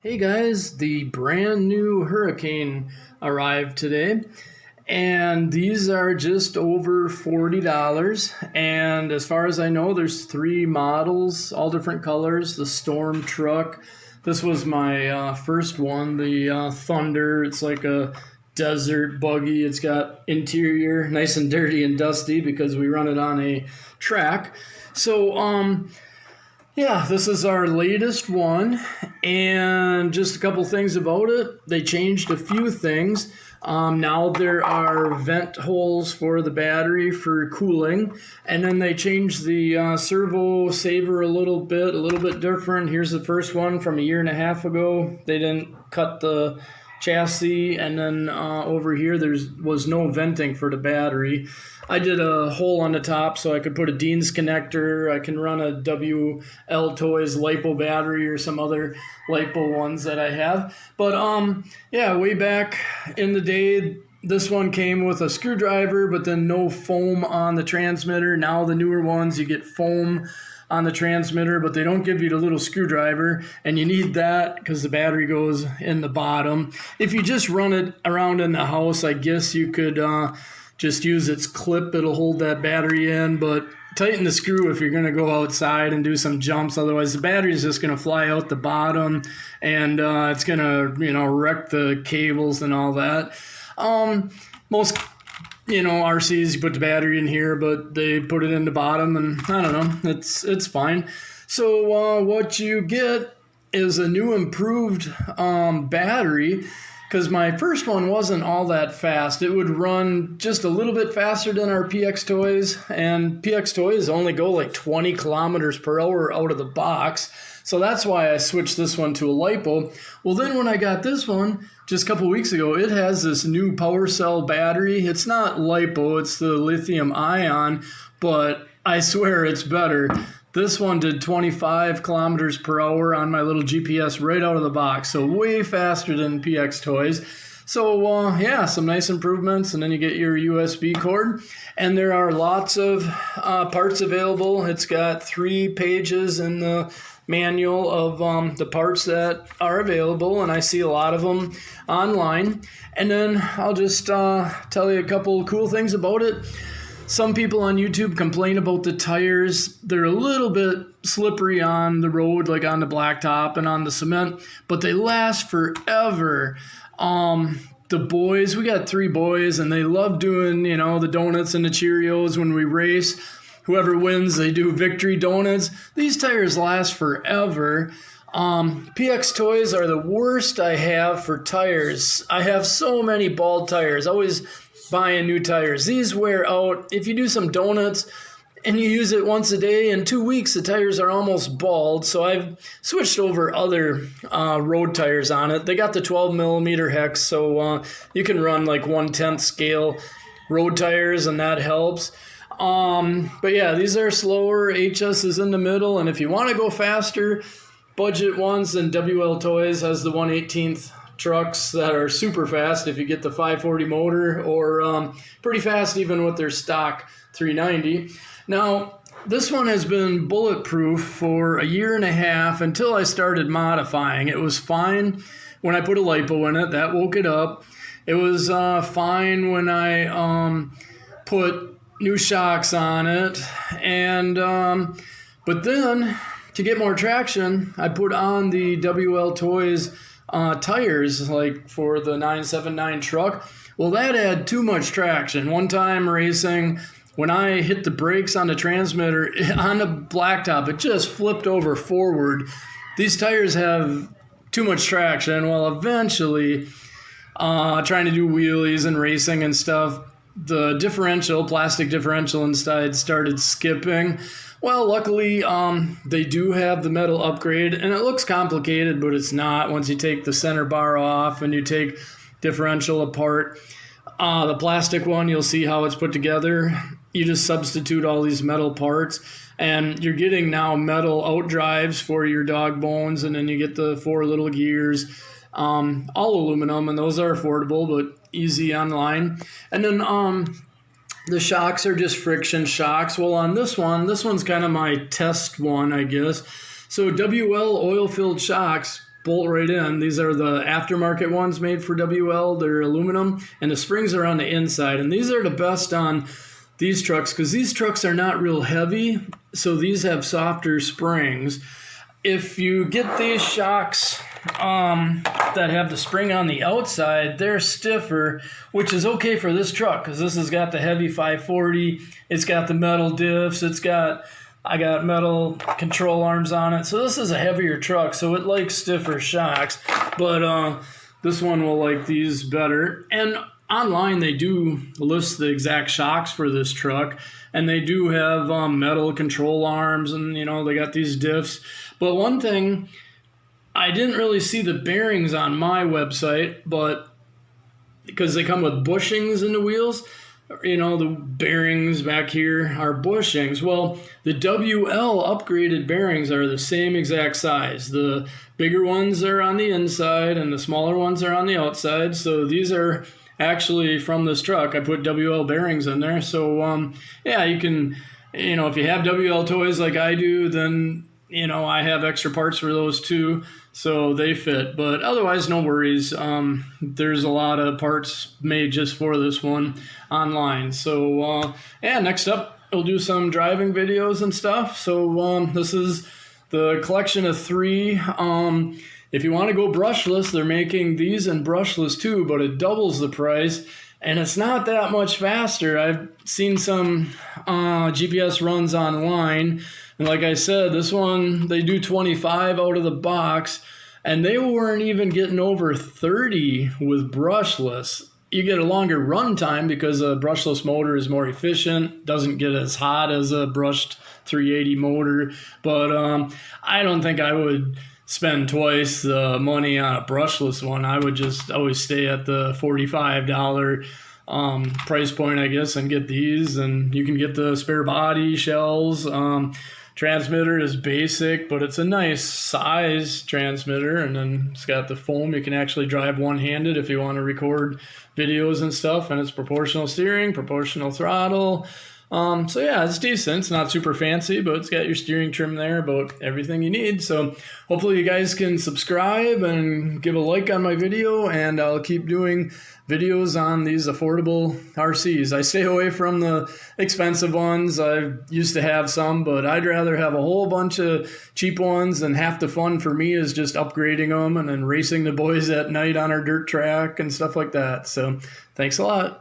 Hey guys, the brand new Hurricane arrived today, and these are just over $40. And as far as I know, there's three models, all different colors. The Storm truck. This was my first one, the Thunder. It's like a desert buggy. It's got interior nice and dirty and dusty because we run it on a track. So, yeah, this is our latest one, and just a couple things about it. They changed a few things. Now there are vent holes for the battery for cooling, and then they changed the servo saver a little bit different. Here's the first one from a year and a half ago. They didn't cut the chassis, and then over here was no venting for the battery. I did a hole on the top so I could put a Dean's connector. I can run a WL Toys LiPo battery or some other LiPo ones that I have. But yeah, way back in the day, this one came with a screwdriver, but then no foam on the transmitter. Now the newer ones, you get foam on the transmitter, but they don't give you the little screwdriver, and you need that because the battery goes in the bottom. If you just run it around in the house, I guess you could just use its clip. It'll hold that battery in, but tighten the screw if you're going to go outside and do some jumps. Otherwise, the battery is just going to fly out the bottom, and it's going to, wreck the cables and all that. Most RCs, you put the battery in here, but they put it in the bottom, and I don't know, it's fine. So what you get is a new improved battery, because my first one wasn't all that fast. It would run just a little bit faster than our PX Toys, and PX Toys only go like 20 kilometers per hour out of the box. So that's why I switched this one to a LiPo. Well, then when I got this one just a couple weeks ago, it has this new power cell battery. It's not LiPo, it's the lithium ion, but I swear it's better. This one did 25 kilometers per hour on my little GPS right out of the box, so way faster than PX Toys. So yeah, some nice improvements, and then you get your USB cord, and there are lots of parts available. It's got 3 pages in the manual of the parts that are available, and I see a lot of them online. And then I'll just tell you a couple cool things about it. Some people on YouTube complain about the tires. They're a little bit slippery on the road, like on the blacktop and on the cement, but they last forever. The boys, we got 3 boys, and they love doing, the donuts and the Cheerios when we race. Whoever wins, they do victory donuts. These tires last forever. PX Toys are the worst I have for tires. I have so many bald tires, always buying new tires. These wear out. If you do some donuts and you use it once a day, in 2 weeks the tires are almost bald. So I've switched over other road tires on it. They got the 12 millimeter hex, so you can run like 1/10 scale road tires, and that helps. But yeah, these are slower. HS is in the middle, and if you want to go faster, budget ones, then WL Toys has the 1/18 trucks that are super fast if you get the 540 motor, or pretty fast even with their stock 390. Now, this one has been bulletproof for a year and a half until I started modifying. It was fine when I put a LiPo in it. That woke it up. It was fine when I put new shocks on it, and but then to get more traction, I put on the WL Toys tires, like for the 979 truck. Well, that had too much traction. One time racing, when I hit the brakes on the transmitter on the blacktop, it just flipped over forward. These tires have too much traction. Well, eventually, trying to do wheelies and racing and stuff, the differential, plastic differential inside started skipping. Well, luckily, they do have the metal upgrade, and it looks complicated, but it's not. Once you take the center bar off and you take differential apart, the plastic one, you'll see how it's put together. You just substitute all these metal parts, and you're getting now metal outdrives for your dog bones, and then you get the 4 little gears, all aluminum, and those are affordable but easy online. And then the shocks are just friction shocks. Well, on this one's kind of my test one, I guess. So WL oil-filled shocks bolt right in. These are the aftermarket ones made for WL. They're aluminum, and the springs are on the inside. And these are the best on these trucks because these trucks are not real heavy, so these have softer springs. If you get these shocks that have the spring on the outside, they're stiffer, which is okay for this truck because this has got the heavy 540. It's got the metal diffs. I got metal control arms on it. So this is a heavier truck, so it likes stiffer shocks. But this one will like these better. And online, they do list the exact shocks for this truck. And they do have metal control arms, and, you know, they got these diffs. But one thing, I didn't really see the bearings on my website, but because they come with bushings in the wheels, you know, the bearings back here are bushings. Well, the WL upgraded bearings are the same exact size. The bigger ones are on the inside and the smaller ones are on the outside. So these are actually from this truck. I put WL bearings in there. So, yeah, you can, you know, if you have WL toys like I do, then, you know, I have extra parts for those too. So they fit, but otherwise, no worries. There's a lot of parts made just for this one online. So, yeah, next up, we'll do some driving videos and stuff. So this is the collection of 3. If you want to go brushless, they're making these in brushless too, but it doubles the price. And it's not that much faster. I've seen some GPS runs online. And like I said, this one, they do 25 out of the box. And they weren't even getting over 30 with brushless. You get a longer run time because a brushless motor is more efficient, doesn't get as hot as a brushed 380 motor. But I don't think I would spend twice the money on a brushless one. I would just always stay at the $45 price point, I guess, and get these. And you can get the spare body shells. Transmitter is basic, but it's a nice size transmitter. And then it's got the foam. You can actually drive one-handed if you want to record videos and stuff. And it's proportional steering, proportional throttle. So yeah, it's decent. It's not super fancy, but it's got your steering trim there, about everything you need. So hopefully you guys can subscribe and give a like on my video, and I'll keep doing videos on these affordable RCs. I stay away from the expensive ones. I used to have some, but I'd rather have a whole bunch of cheap ones, and half the fun for me is just upgrading them and then racing the boys at night on our dirt track and stuff like that. So thanks a lot.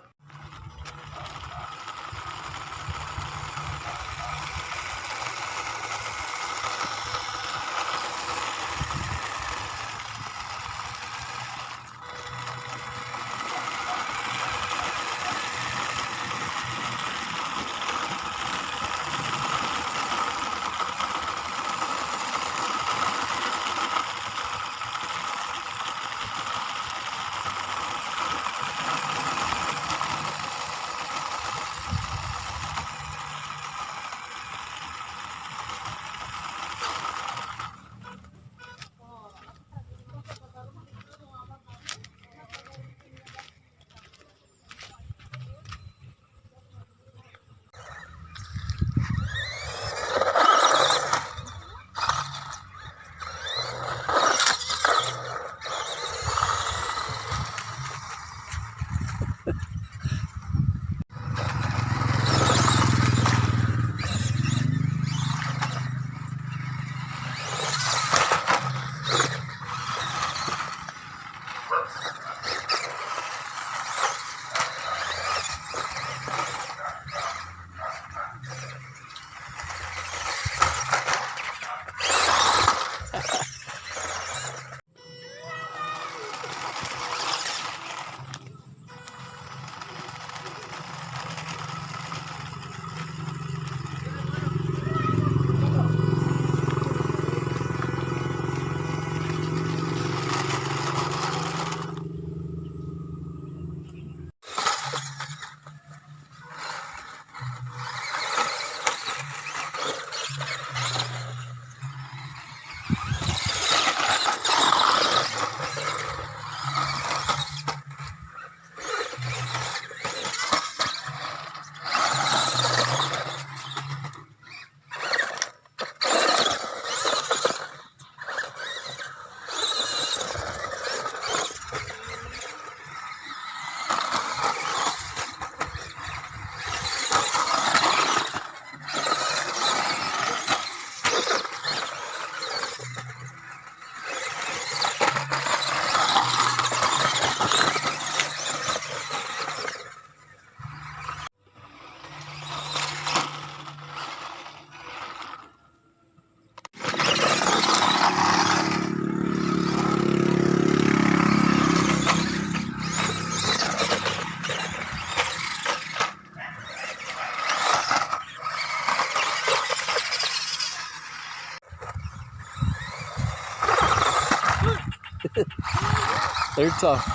They're tough.